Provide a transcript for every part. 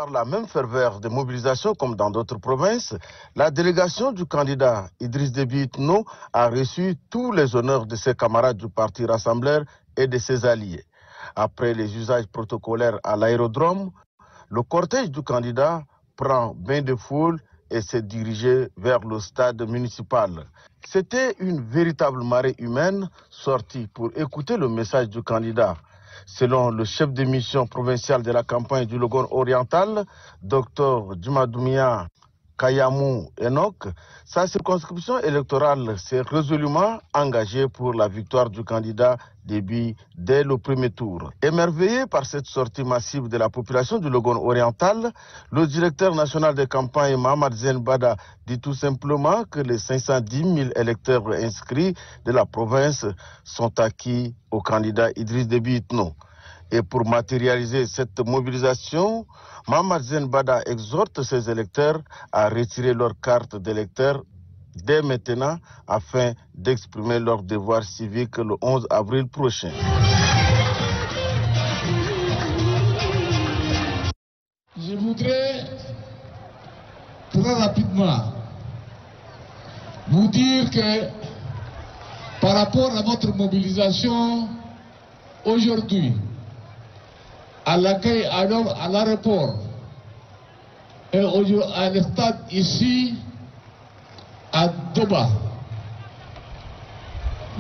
par la même ferveur de mobilisation comme dans d'autres provinces, la délégation du candidat Idriss Déby Itno a reçu tous les honneurs de ses camarades du parti rassembleur et de ses alliés. Après les usages protocolaires à l'aérodrome, le cortège du candidat prend bain de foule et s'est dirigé vers le stade municipal. C'était une véritable marée humaine sortie pour écouter le message du candidat. Selon le chef de mission provinciale de la campagne du Logone oriental, Dr Djumadoumia Kayamou Enoch, sa circonscription électorale s'est résolument engagée pour la victoire du candidat Déby dès le premier tour. Émerveillé par cette sortie massive de la population du Logone oriental, le directeur national de campagne Mohamed Zen Bada dit tout simplement que les 510 000 électeurs inscrits de la province sont acquis au candidat Idriss Déby Itno. Et pour matérialiser cette mobilisation, Mohamed Zen Bada exhorte ses électeurs à retirer leur carte d'électeur dès maintenant afin d'exprimer leur devoir civique le 11 avril prochain. Je voudrais très rapidement vous dire que par rapport à votre mobilisation aujourd'hui, à l'accueil à l'aéroport et à le stade ici à Doba,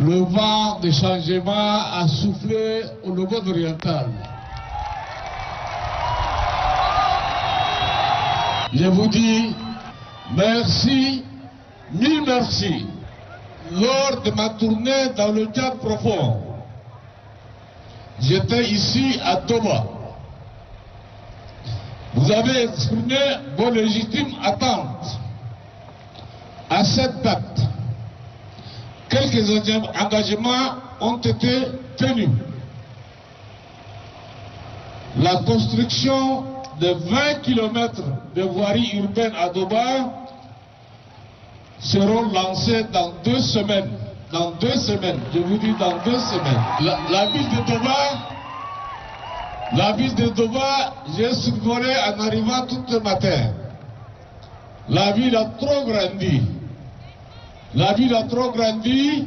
le vent de changement a soufflé au Logone oriental. Je vous dis merci, mille merci. Lors de ma tournée dans le Tchad profond, j'étais ici à Doba. Vous avez exprimé vos légitimes attentes. À cette date, quelques engagements ont été tenus. La construction de 20 km de voirie urbaine à Doba seront lancés dans 2 semaines. Dans 2 semaines, je vous dis dans 2 semaines. La ville de Doba, j'ai survolé en arrivant tout le matin. La ville a trop grandi. La ville a trop grandi,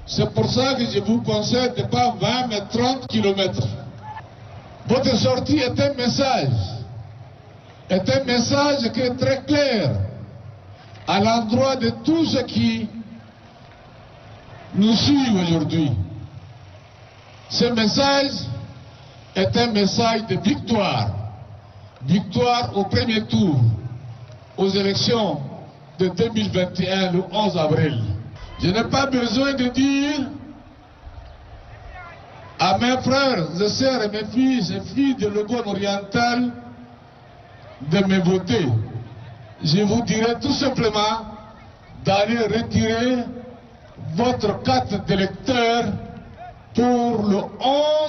c'est pour ça que je vous conseille de ne pas 20 mais 30 km. Votre sortie est un message qui est très clair à l'endroit de tous ceux qui nous suivent aujourd'hui. Ce message est un message de victoire. Victoire au premier tour, aux élections de 2021, le 11 avril. Je n'ai pas besoin de dire à mes frères et sœurs et mes fils et filles de Logone oriental de me voter. Je vous dirai tout simplement d'aller retirer votre carte d'électeur pour le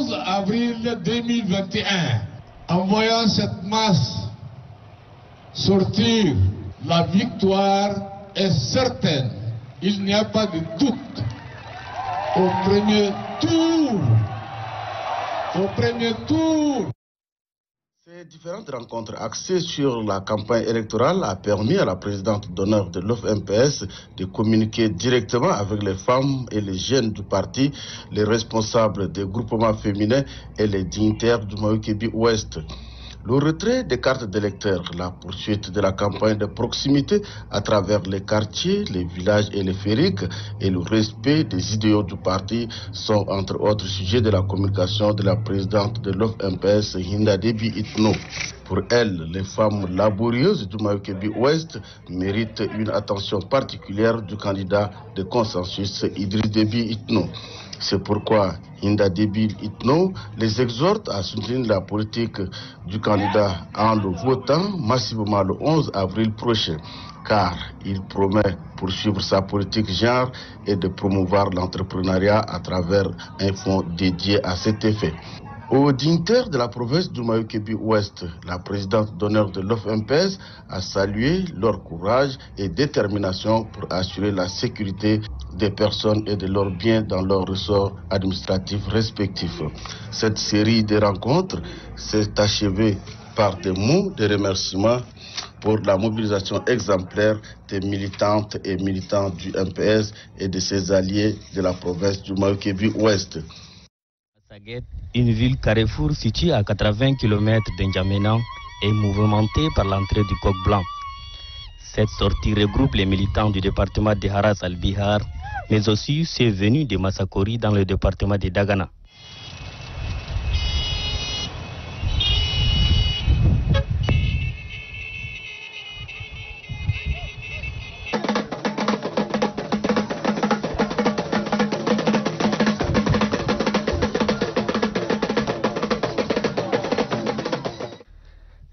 11 avril 2021. En voyant cette masse sortir, la victoire est certaine. Il n'y a pas de doute. Au premier tour. Ces différentes rencontres axées sur la campagne électorale a permis à la présidente d'honneur de l'OFMPS de communiquer directement avec les femmes et les jeunes du parti, les responsables des groupements féminins et les dignitaires du Mayo-Kébi Ouest. Le retrait des cartes d'électeurs, la poursuite de la campagne de proximité à travers les quartiers, les villages et les fériques et le respect des idéaux du parti sont entre autres sujets de la communication de la présidente de l'OFMPS, Hinda Déby Itno. Pour elle, les femmes laborieuses du Mayo-Kébi Ouest méritent une attention particulière du candidat de consensus Idriss Déby Itno. C'est pourquoi Hinda Déby Itno les exhorte à soutenir la politique du candidat en le votant massivement le 11 avril prochain, car il promet poursuivre sa politique genre et de promouvoir l'entrepreneuriat à travers un fonds dédié à cet effet. Aux dignitaires de la province du Mayo-Kébi Ouest, la présidente d'honneur de l'OFMPS a salué leur courage et détermination pour assurer la sécurité des personnes et de leurs biens dans leurs ressorts administratifs respectifs. Cette série de rencontres s'est achevée par des mots de remerciement pour la mobilisation exemplaire des militantes et militants du MPS et de ses alliés de la province du Mayo-Kébi-Ouest. Massaguette, une ville carrefour située à 80 km d'N'Djamena, est mouvementée par l'entrée du coq blanc. Cette sortie regroupe les militants du département de Haras al-Bihar, mais aussi ceux venus de Massakori dans le département de Dagana.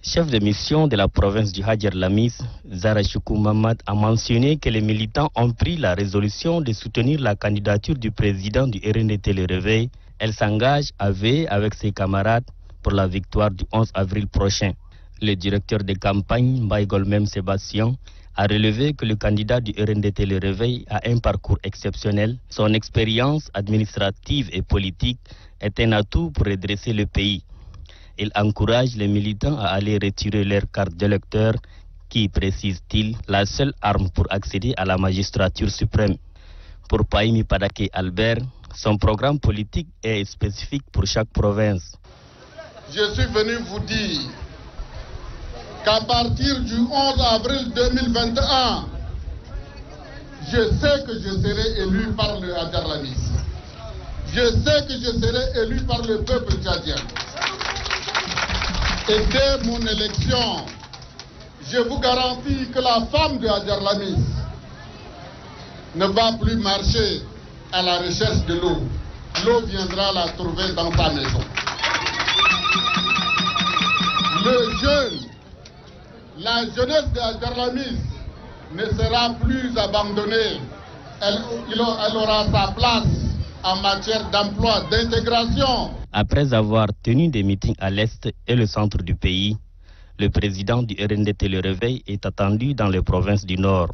Chef de mission de la province du Hadjer Lamis, Zara Choukou Mamad a mentionné que les militants ont pris la résolution de soutenir la candidature du président du RNDT Le Réveil. Elle s'engage à veiller avec ses camarades pour la victoire du 11 avril prochain. Le directeur de campagne, Mbaïgolmem Sébastien, a relevé que le candidat du RNDT Le Réveil a un parcours exceptionnel. Son expérience administrative et politique est un atout pour redresser le pays. Il encourage les militants à aller retirer leur carte d'électeur qui, précise-t-il, la seule arme pour accéder à la magistrature suprême. Pour Paimi Padake Albert, son programme politique est spécifique pour chaque province. Je suis venu vous dire qu'à partir du 11 avril 2021, je sais que je serai élu par le Hadjer Lamis. Je sais que je serai élu par le peuple tchadien. Et dès mon élection, je vous garantis que la femme de Hadjer Lamis ne va plus marcher à la recherche de l'eau. L'eau viendra la trouver dans sa maison. La jeunesse de Hadjer Lamis ne sera plus abandonnée. Elle aura sa place en matière d'emploi, d'intégration. Après avoir tenu des meetings à l'est et le centre du pays, le président du RNDT Le Réveil est attendu dans les provinces du Nord.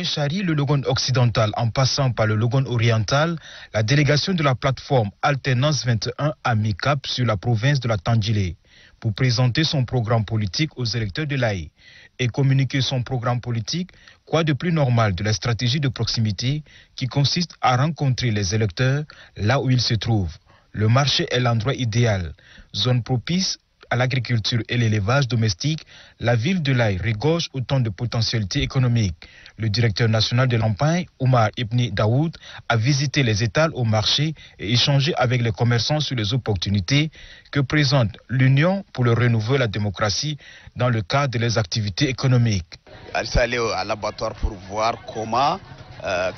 Chari, le Logone occidental en passant par le Logone oriental, la délégation de la plateforme Alternance 21 a mis cap sur la province de la Tandjilé pour présenter son programme politique aux électeurs de l'Aïe et communiquer son programme politique, quoi de plus normal de la stratégie de proximité qui consiste à rencontrer les électeurs là où ils se trouvent. Le marché est l'endroit idéal, zone propice à l'agriculture et l'élevage domestique, la ville de l'Aïe regorge autant de potentialités économiques. Le directeur national de l'Ampagne, Oumar Ibni Daoud, a visité les étals au marché et échangé avec les commerçants sur les opportunités que présente l'Union pour le renouveau de la démocratie dans le cadre de les activités économiques. Elle s'est allée à l'abattoir pour voir comment,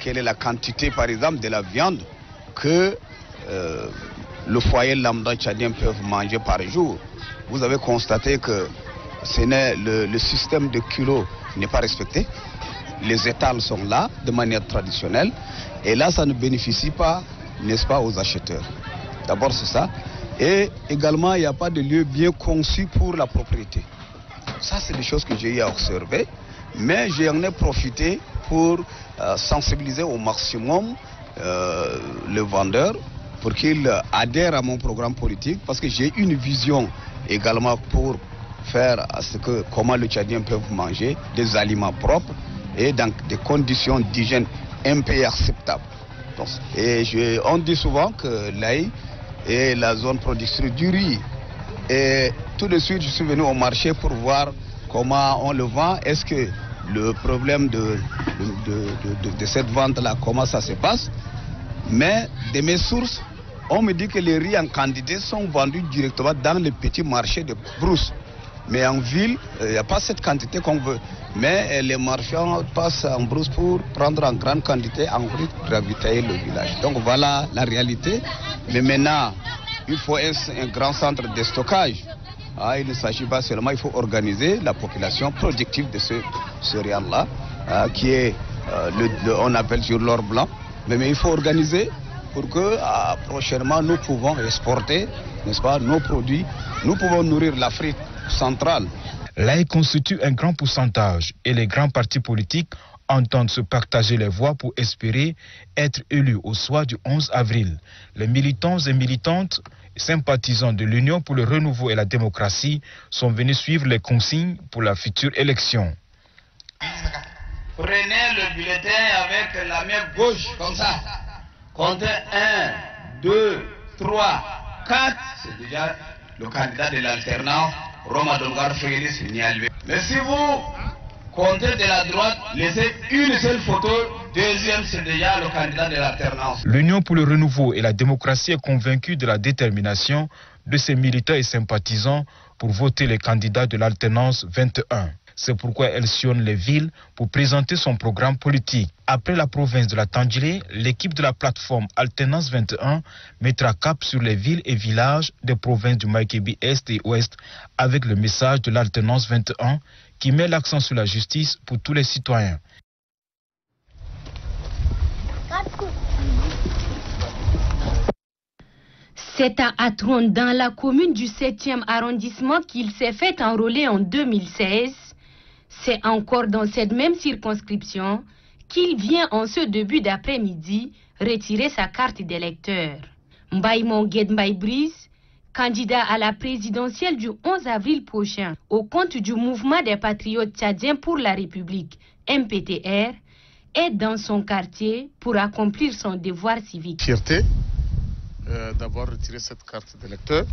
quelle est la quantité par exemple de la viande que le foyer lambda tchadien peut manger par jour. Vous avez constaté que le système de kilos n'est pas respecté. Les étals sont là de manière traditionnelle. Et là, ça ne bénéficie pas, n'est-ce pas, aux acheteurs. D'abord, c'est ça. Et également, il n'y a pas de lieu bien conçu pour la propriété. Ça, c'est des choses que j'ai eu à observer. Mais j'en ai profité pour sensibiliser au maximum le vendeur pour qu'il adhère à mon programme politique. Parce que j'ai une vision également pour faire à ce que comment le Tchadien peut manger des aliments propres et dans des conditions d'hygiène un peu acceptables. Et on dit souvent que l'Aïe est la zone productrice du riz. Et tout de suite, je suis venu au marché pour voir comment on le vend. Est-ce que le problème de cette vente-là, comment ça se passe? Mais de mes sources, on me dit que les riz en quantité sont vendus directement dans les petits marchés de brousse. Mais en ville, il n'y a pas cette quantité qu'on veut. Mais les marchands passent en brousse pour prendre en grande quantité en route pour ravitailler le village. Donc voilà la réalité. Mais maintenant, il faut un grand centre de stockage. Il ne s'agit pas seulement, il faut organiser la population productive de ce céréales-là, qui est, on appelle sur l'or blanc. Mais il faut organiser pour que prochainement nous pouvons exporter, n'est-ce pas, nos produits. Nous pouvons nourrir l'Afrique centrale. Là, il constitue un grand pourcentage et les grands partis politiques entendent se partager les voix pour espérer être élus au soir du 11 avril. Les militants et militantes sympathisants de l'Union pour le renouveau et la démocratie sont venus suivre les consignes pour la future élection. Prenez le bulletin avec la main gauche, comme ça. Comptez 1, 2, 3, 4. C'est déjà le candidat de l'alternance, Roma Dongar Félix Nialvé. Mais si vous comptez de la droite, laissez une seule photo. Deuxième, c'est déjà le candidat de l'alternance. L'Union pour le renouveau et la démocratie est convaincue de la détermination de ses militants et sympathisants pour voter les candidats de l'alternance 21. C'est pourquoi elle sillonne les villes pour présenter son programme politique. Après la province de la Tandjilé, l'équipe de la plateforme Alternance 21 mettra cap sur les villes et villages des provinces du Maïkébi Est et Ouest avec le message de l'Alternance 21 qui met l'accent sur la justice pour tous les citoyens. C'est à Atron, dans la commune du 7e arrondissement, qu'il s'est fait enrôler en 2016. C'est encore dans cette même circonscription qu'il vient en ce début d'après-midi retirer sa carte d'électeur. Mbaïmon Guedmbaï Brice, candidat à la présidentielle du 11 avril prochain au compte du mouvement des patriotes tchadiens pour la République, MPTR, est dans son quartier pour accomplir son devoir civique. Fierté d'avoir retiré cette carte d'électeur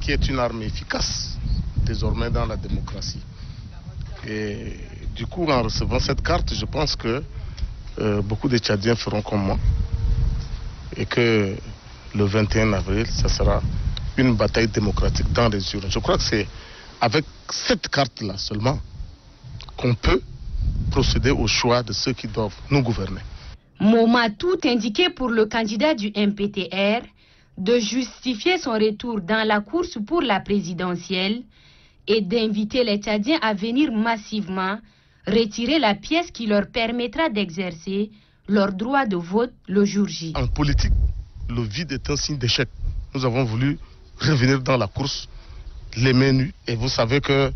qui est une arme efficace désormais dans la démocratie. Et du coup, en recevant cette carte, je pense que beaucoup de Tchadiens feront comme moi et que le 21 avril, ça sera une bataille démocratique dans les urnes. Je crois que c'est avec cette carte-là seulement qu'on peut procéder au choix de ceux qui doivent nous gouverner. Moment tout indiqué pour le candidat du MPTR de justifier son retour dans la course pour la présidentielle et d'inviter les Tchadiens à venir massivement retirer la pièce qui leur permettra d'exercer leur droit de vote le jour J. En politique, le vide est un signe d'échec. Nous avons voulu revenir dans la course, les mains nues. Et vous savez que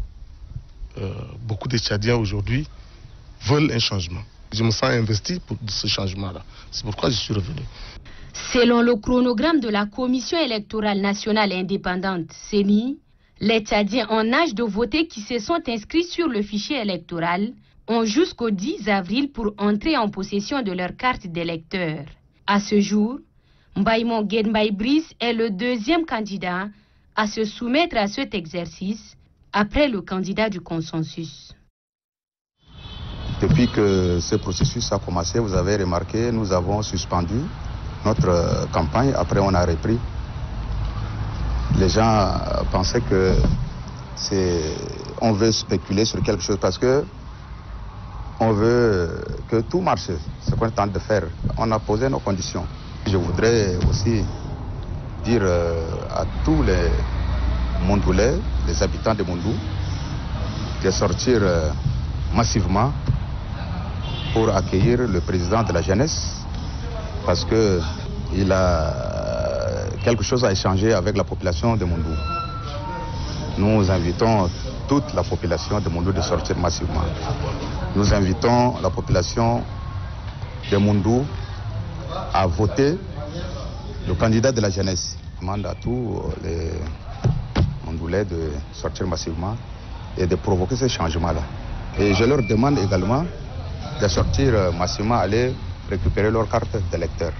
beaucoup de Tchadiens aujourd'hui veulent un changement. Je me sens investi pour ce changement-là. C'est pourquoi je suis revenu. Selon le chronogramme de la Commission électorale nationale indépendante, CENI, les Tchadiens en âge de voter qui se sont inscrits sur le fichier électoral ont jusqu'au 10 avril pour entrer en possession de leur carte d'électeur. À ce jour, Mbaïmon Guedmbaï Brice est le deuxième candidat à se soumettre à cet exercice après le candidat du consensus. Depuis que ce processus a commencé, vous avez remarqué, nous avons suspendu notre campagne. Après, on a repris. Les gens pensaient que on veut spéculer sur quelque chose parce que on veut que tout marche. Ce qu'on tente de faire. On a posé nos conditions. Je voudrais aussi dire à tous les Mondoulais, les habitants de Mondou, de sortir massivement pour accueillir le président de la jeunesse parce qu'il a quelque chose à échanger avec la population de Mondou. Nous invitons toute la population de Mondou de sortir massivement. Nous invitons la population de Mondou à voter le candidat de la jeunesse. Je demande à tous les Mondoulais de sortir massivement et de provoquer ce changement-là. Et je leur demande également de sortir massivement, aller récupérer leur carte d'électeur.